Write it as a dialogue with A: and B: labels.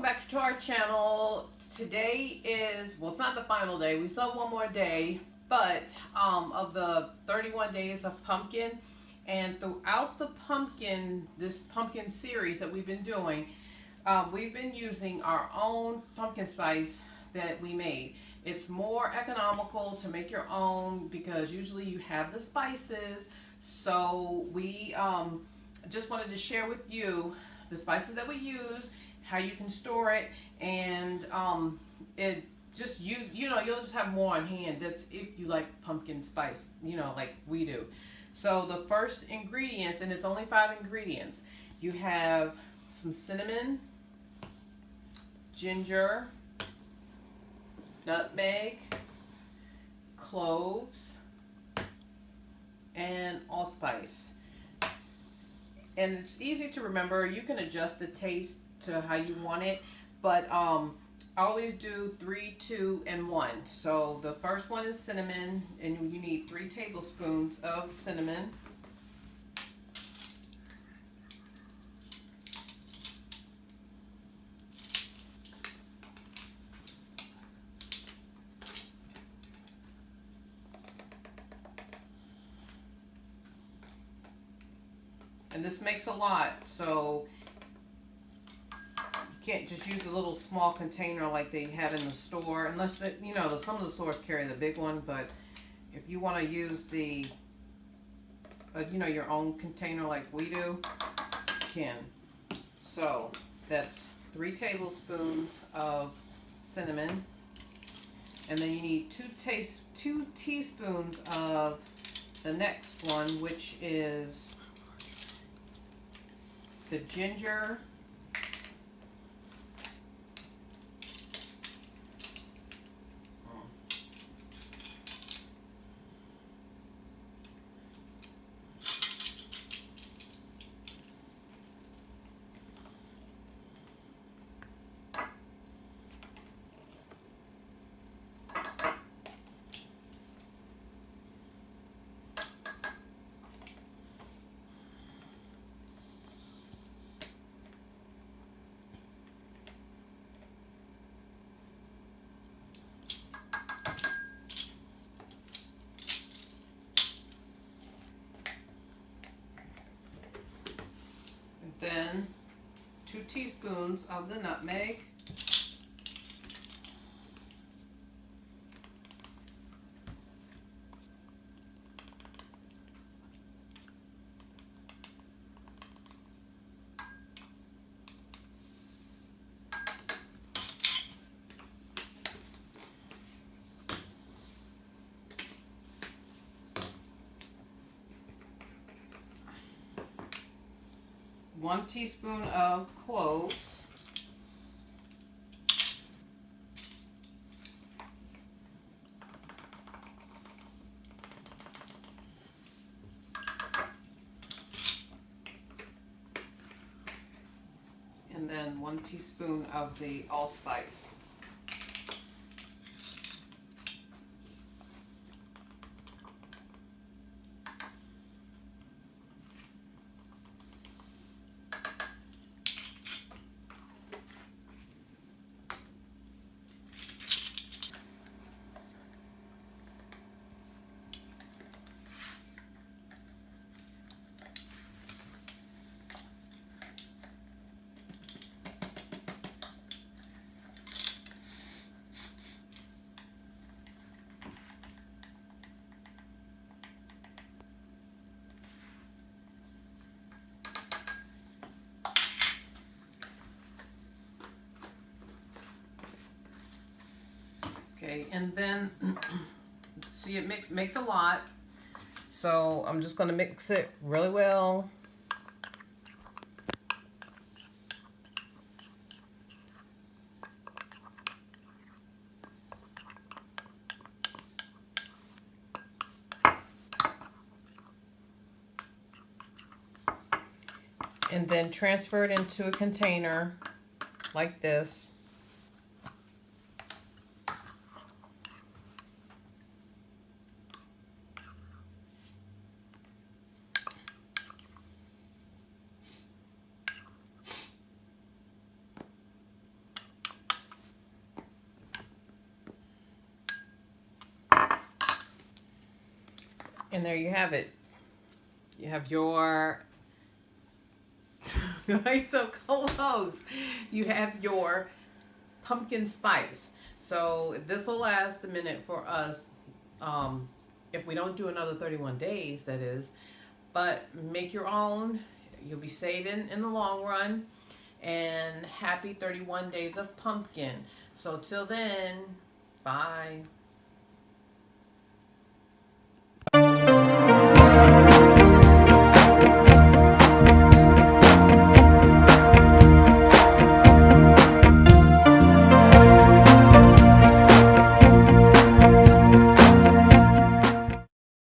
A: back to our channel. Today is, well, it's not the final day. We still have one more day, but of the 31 days of pumpkin. And throughout the this pumpkin series that we've been doing, we've been using our own pumpkin spice that we made. It's more economical to make your own because usually you have the spices. So we just wanted to share with you the spices that we use, how you can store it, and it just you'll just have more on hand. That's if you like pumpkin spice, like we do. So the first ingredients, and it's only 5 ingredients. You have some cinnamon, ginger, nutmeg, cloves, and allspice. And it's easy to remember. You can adjust the taste to how you want it, but I always do 3, 2, and 1. So the first one is cinnamon, and you need 3 tablespoons of cinnamon. And this makes a lot, so you can't just use a little small container like they have in the store, unless some of the stores carry the big one. But if you want to use the your own container like we do, you can. So that's 3 tablespoons of cinnamon, and then you need 2 teaspoons of the next one, which is the ginger, then 2 teaspoons of the nutmeg, one teaspoon of cloves, and then 1 teaspoon of the allspice. Okay, and then see, it makes a lot, so I'm just going to mix it really well. And then transfer it into a container like this. And there you have it. You have your, right, so close. You have your pumpkin spice. So this will last a minute for us. If we don't do another 31 days, that is. But make your own. You'll be saving in the long run. And happy 31 days of pumpkin. So till then, bye.